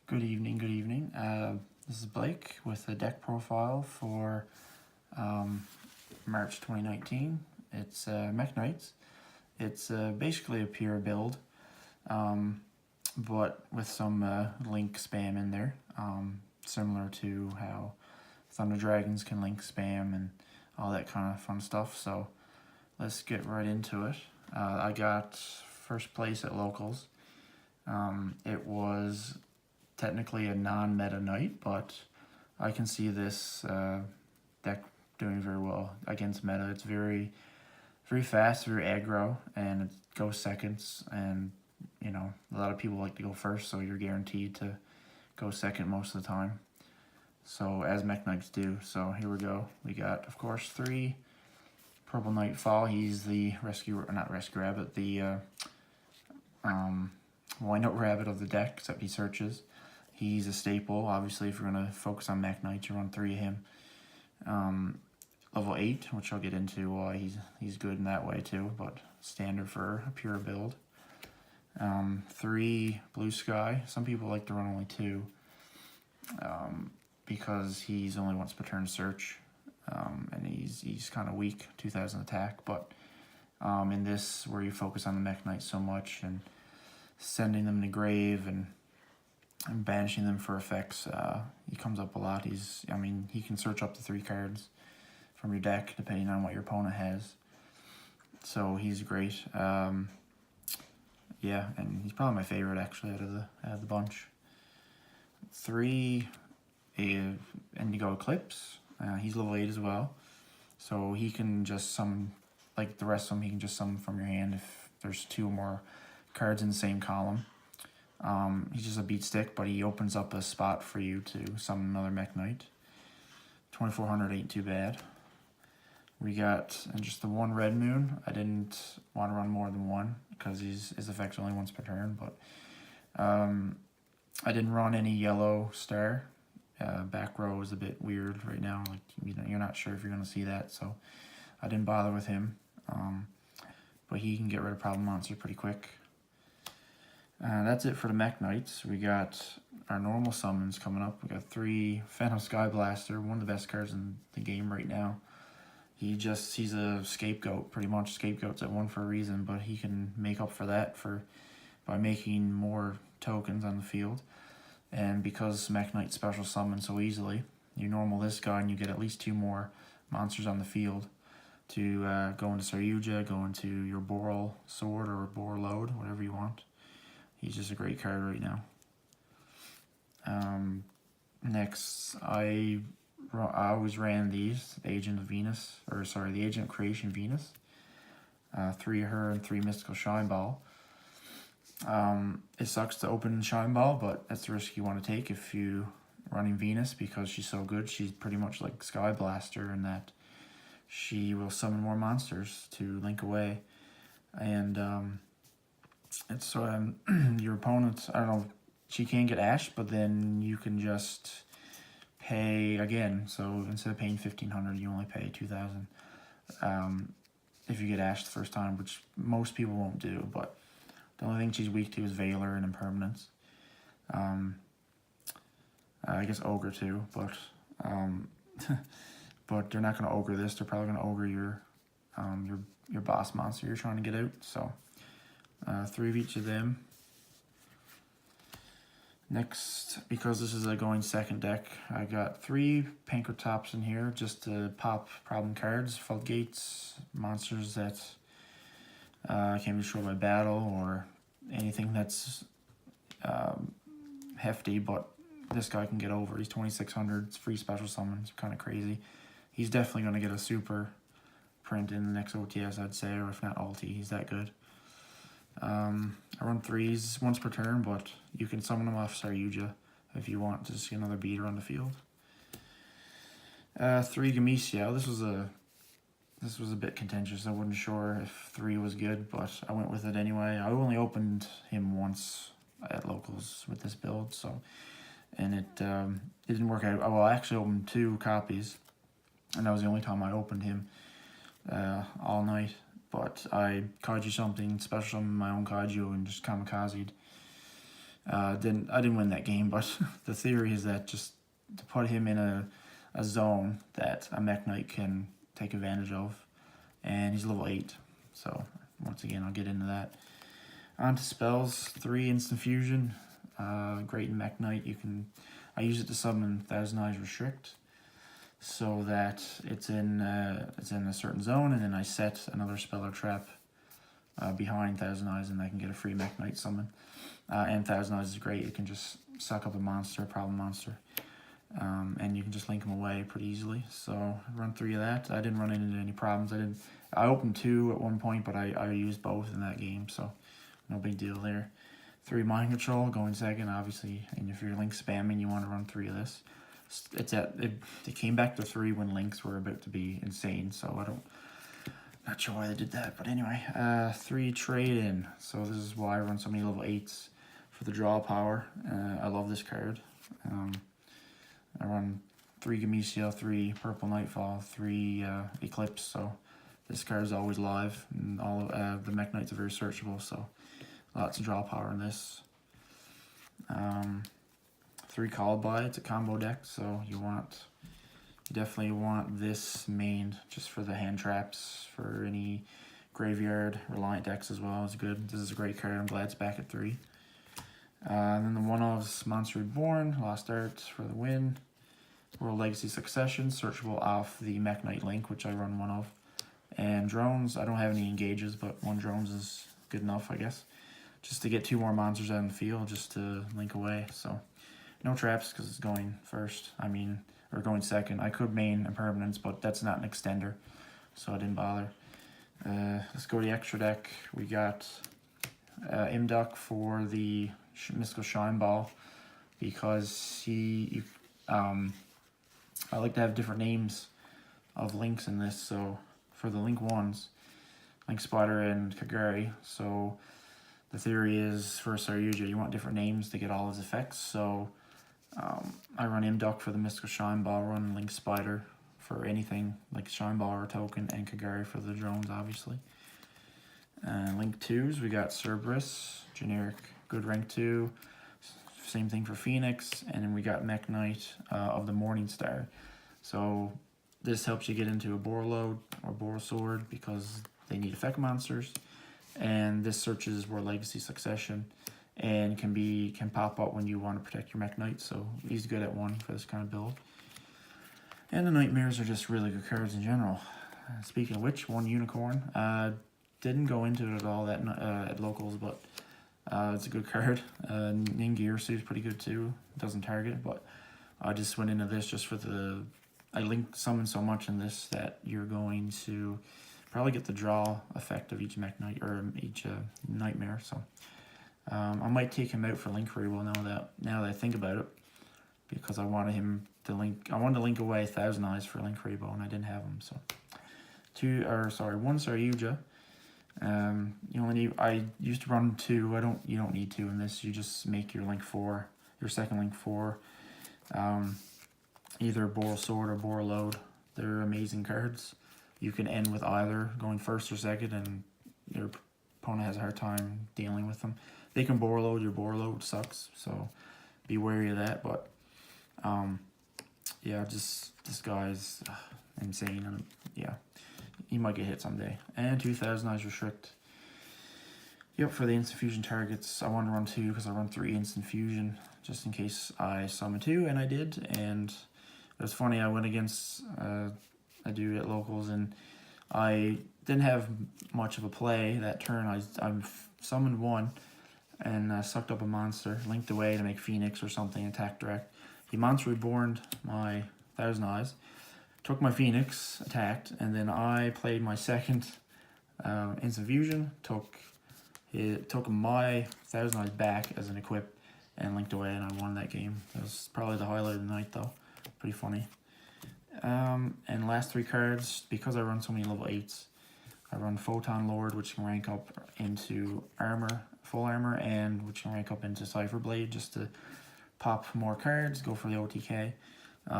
Good evening, good evening. This is Blake with the deck profile for March 2019. It's Mekk-Knight. It's basically a pure build, but with some link spam in there, similar to how Thunder Dragons can link spam and all that kind of fun stuff. So let's get right into it. I got first place at locals. It was technically a non-meta night, but I can see this deck doing very well against meta. It's very fast, very aggro, and it goes seconds, and you know, a lot of people like to go first, so you're guaranteed to go second most of the time. So as Mekk-Knights do. So here we go. We got, of course, 3 Purple Nightfall. He's the not rescue rabbit, the wind-up rabbit of the deck, except he searches. He's a staple. Obviously, if you're going to focus on Mekk-Knight, you run 3 of him. Level 8, which I'll get into why he's good in that way too, but standard for a pure build. 3 Blue Sky. Some people like to run only 2 because he's only once per turn search, and he's kind of weak, 2000 attack, but in this, where you focus on the Mekk-Knight so much and sending them to grave and banishing them for effects, he comes up a lot. He can search up to 3 cards from your deck depending on what your opponent has. So he's great. Yeah, and he's probably my favorite actually out of the bunch. 3 Indigo Eclipse. He's level 8 as well, so he can just summon, like the rest of them. He can just summon from your hand if there's 2 or more cards in the same column. He's just a beat stick, but he opens up a spot for you to summon another Mekk-Knight. 2400 ain't too bad. We got just the 1 Red Moon. I didn't want to run more than 1 because his effect's only once per turn, but I didn't run any Yellow Star. Back row is a bit weird right now. Like, you know, you're not sure if you're going to see that, so I didn't bother with him. But he can get rid of problem monsters pretty quick. That's it for the Mekk-Knights. We got our normal summons coming up. We got 3 Phantom Sky Blaster, one of the best cards in the game right now. He's a scapegoat, pretty much. Scapegoat's at 1 for a reason, but he can make up for that by making more tokens on the field. And because Mekk-Knight special summons so easily, you normal this guy and you get at least 2 more monsters on the field to go into Saryuja, go into your Boral Sword or Boral Load, whatever you want. He's just a great card right now. Next, I always ran these, the Agent of Creation Venus. 3 of her and 3 Mystical Shine Ball. It sucks to open Shine Ball, but that's the risk you want to take if you're running Venus, because she's so good. She's pretty much like Sky Blaster in that she will summon more monsters to link away. And it's your opponent, I don't know, she can get Ash, but then you can just pay again. So instead of paying 1500, you only pay 2000 if you get Ash the first time, which most people won't do, but the only thing she's weak to is Valor and Impermanence. I guess Ogre too, but but they're not going to Ogre this. They're probably going to Ogre your boss monster you're trying to get out. So 3 of each of them. Next, because this is a going second deck, I got 3 Pankratops in here just to pop problem cards, floodgates, monsters that can't be destroyed by battle or anything that's hefty, but this guy can get over. He's 2600, it's free special summons, kind of crazy. He's definitely going to get a super print in the next OTS, I'd say, or if not ulti, he's that good. I run 3s once per turn, but you can summon them off Saryuja if you want to see another beater on the field. 3 Gamesiel. This was a bit contentious. I wasn't sure if 3 was good, but I went with it anyway. I only opened him once at locals with this build, and it didn't work out. Well, I actually opened 2 copies, and that was the only time I opened him all night. But I kaiju something, special summon my own kaiju, and just kamikazed I didn't win that game, but the theory is that just to put him in a zone that a Mekk-Knight can take advantage of, and he's level 8. So once again, I'll get into that. On to spells. 3 instant fusion. Great in Mekk-Knight. I use it to summon Thousand Eyes Restrict, so that it's in a certain zone, and then I set another spell or trap behind Thousand Eyes, and I can get a free Mekk-Knight summon. And Thousand Eyes is great. It can just suck up a monster, a problem monster, and you can just link them away pretty easily. So I run 3 of that. I didn't run into any problems. I opened 2 at one point, but I used both in that game, so no big deal there. 3 mind control going second, obviously, and if you're link spamming, you want to run 3 of this. It came back to 3 when links were about to be insane, so not sure why they did that, but anyway. 3 trade in, so this is why I run so many level 8s for the draw power. I love this card. I run 3 Gamesia, 3 Purple Nightfall, 3 Eclipse, so this card is always live, and all the Mekk-Knights are very searchable, so lots of draw power in this. 3 Called By, it's a combo deck, so you definitely want this mained just for the hand traps, for any graveyard reliant decks as well. It's good. This is a great card. I'm glad it's back at 3. And then the one-offs, Monster Reborn, Lost Art for the win. World Legacy Succession, searchable off the Mekk-Knight link, which I run 1 of. And drones, I don't have any engages, but 1 drones is good enough, I guess. Just to get 2 more monsters out in the field, just to link away. So no traps because it's going first. Or going second. I could main Impermanence, but that's not an extender, so I didn't bother. Let's go to the extra deck. We got Imduck for the Mystical Shine Ball, because I like to have different names of links in this. So for the link 1s, Link Spider and Kagari. So the theory is for Saryuja, you want different names to get all his effects. So I run Imduck for the Mystical Shine Ball, run Link Spider for anything like Shine Ball or token, and Kagari for the drones, obviously. Link 2s, we got Cerberus, generic, good rank 2. Same thing for Phoenix, and then we got Mekk-Knight of the Morning Star. So this helps you get into a Borload or Borosword because they need effect monsters, and this searches World Legacy Succession, and can pop up when you want to protect your Mekk-Knight, so he's good at 1 for this kind of build. And the Nightmares are just really good cards in general. Speaking of which, 1 Unicorn. Didn't go into it at all at locals, but it's a good card. Ningirsu is pretty good too. Doesn't target, but I just went into this just for I link summon so much in this that you're going to probably get the draw effect of each Mekk-Knight, or each Nightmare, so I might take him out for link reroll now that I think about it, because I wanted to link away Thousand Eyes for link reroll, and I didn't have him. So 1 Saryuja. You only need. I used to run 2. You don't need 2 in this. You just make your link 4, your second link 4. Either Borosword or Borload. They're amazing cards. You can end with either going first or second, and your opponent has a hard time dealing with them. They can Borload. Your Borload sucks, so be wary of that. But yeah, this guy's insane, and yeah, he might get hit someday. And 2000 Eyes Restrict. Yep, for the instant fusion targets, I wanted to run 2 because I run 3 instant fusion just in case I summon 2, and I did. And it was funny, I went against a dude at locals, and I didn't have much of a play that turn. I summoned 1 and sucked up a monster, linked away to make Phoenix or something, attack direct. He Monster Reborned my Thousand Eyes, took my Phoenix, attacked, and then I played my second instant fusion, took my Thousand Eyes back as an equip, and linked away, and I won that game. That was probably the highlight of the night, though. Pretty funny. And last 3 cards, because I run so many level 8s, I run Photon Lord, which can rank up into armor, full armor, and which can rank up into Cipher Blade, just to pop more cards, go for the OTK.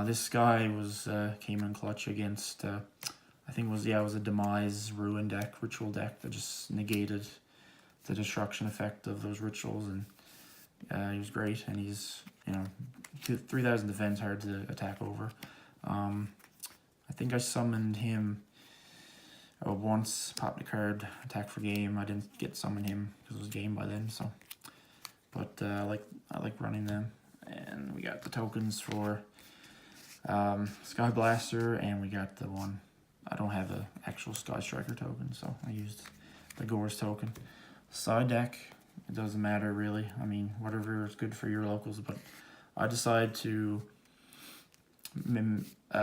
This guy came in clutch against, I think it was a Demise Ruin deck, Ritual deck, that just negated the destruction effect of those rituals, and He was great, and he's, 3,000 defense, hard to attack over. I think I summoned him once, popped a card, attack for game. I didn't get to summon him because it was game by then, so. But I like running them. And we got the tokens for Sky Blaster, and we got the one. I don't have an actual Sky Striker token, so I used the Gore's token. Side deck, it doesn't matter really. I mean, whatever is good for your locals, but I decided to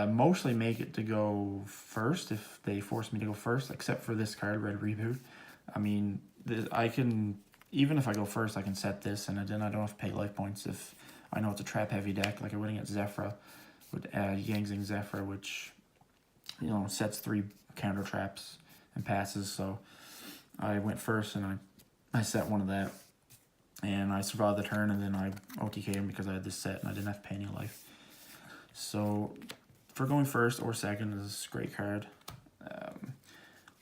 mostly make it to go first if they force me to go first, except for this card, Red Reboot. I mean, I can, even if I go first, I can set this, and then I don't have to pay life points if I know it's a trap-heavy deck, like I would against Zephyra, with Yangzing Zephyra, which, sets 3 counter traps and passes, so I went first, and I set one of that, and I survived the turn, and then I OTK'd him because I had this set, and I didn't have to pay any life. So, for going first or second is a great card.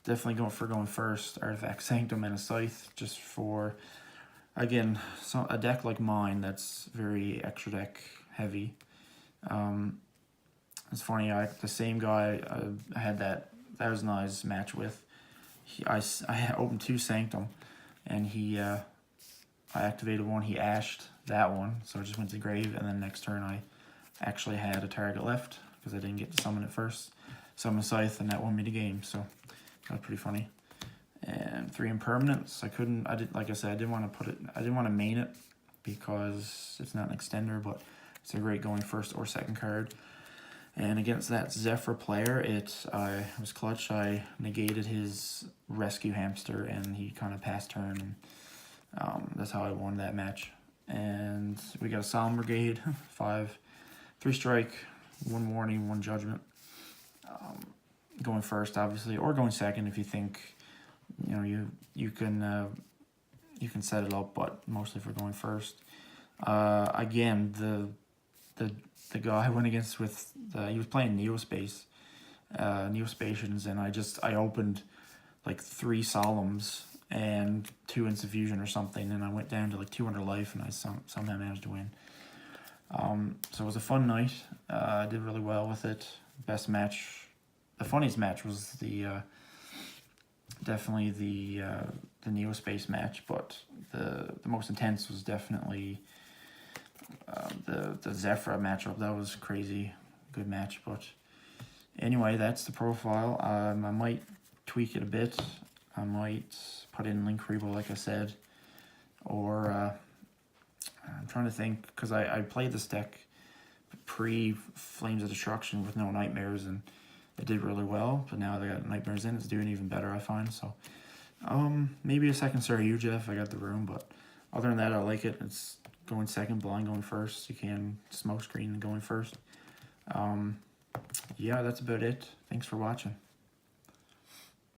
Definitely going first, Artifact Sanctum and a Scythe, just for, again, a deck like mine that's very extra deck heavy. It's funny, the same guy I had that Thousand Eyes match with, I opened 2 Sanctum, and I activated one, he ashed that one, so I just went to the grave, and then next turn I actually had a target left, because I didn't get to summon it first. Summon Scythe, and that won me the game, so that was pretty funny. And 3 impermanents, like I said, I didn't want to main it, because it's not an extender, but it's a great going first or second card. And against that Zephyr player, I was clutch. I negated his rescue hamster, and he kind of passed turn, and that's how I won that match. And we got a Solemn Brigade, 3 strike, 1 warning, 1 judgment. Going first, obviously, or going second if you think, you can set it up, but mostly for going first. Again, the guy I went against he was playing Neospace, Neospatians, and I opened like 3 Solemns and 2 Instant Fusion or something, and I went down to like 200 life, and I somehow managed to win. So it was a fun night. I did really well with it. Best match, the funniest match was definitely the Neospace match, but the most intense was definitely the Zephyra matchup. That was crazy good match. But anyway, that's the profile. I might tweak it a bit. I might put in Link Rebo, like I said, or I'm trying to think, because I played this deck pre-Flames of Destruction with no Nightmares, and it did really well, but now they got Nightmares in, it's doing even better, I find. So maybe a second Saryuja if I got the room, but other than that, I like it. It's going second, blind going first. You can smoke screen going first. Yeah, that's about it. Thanks for watching.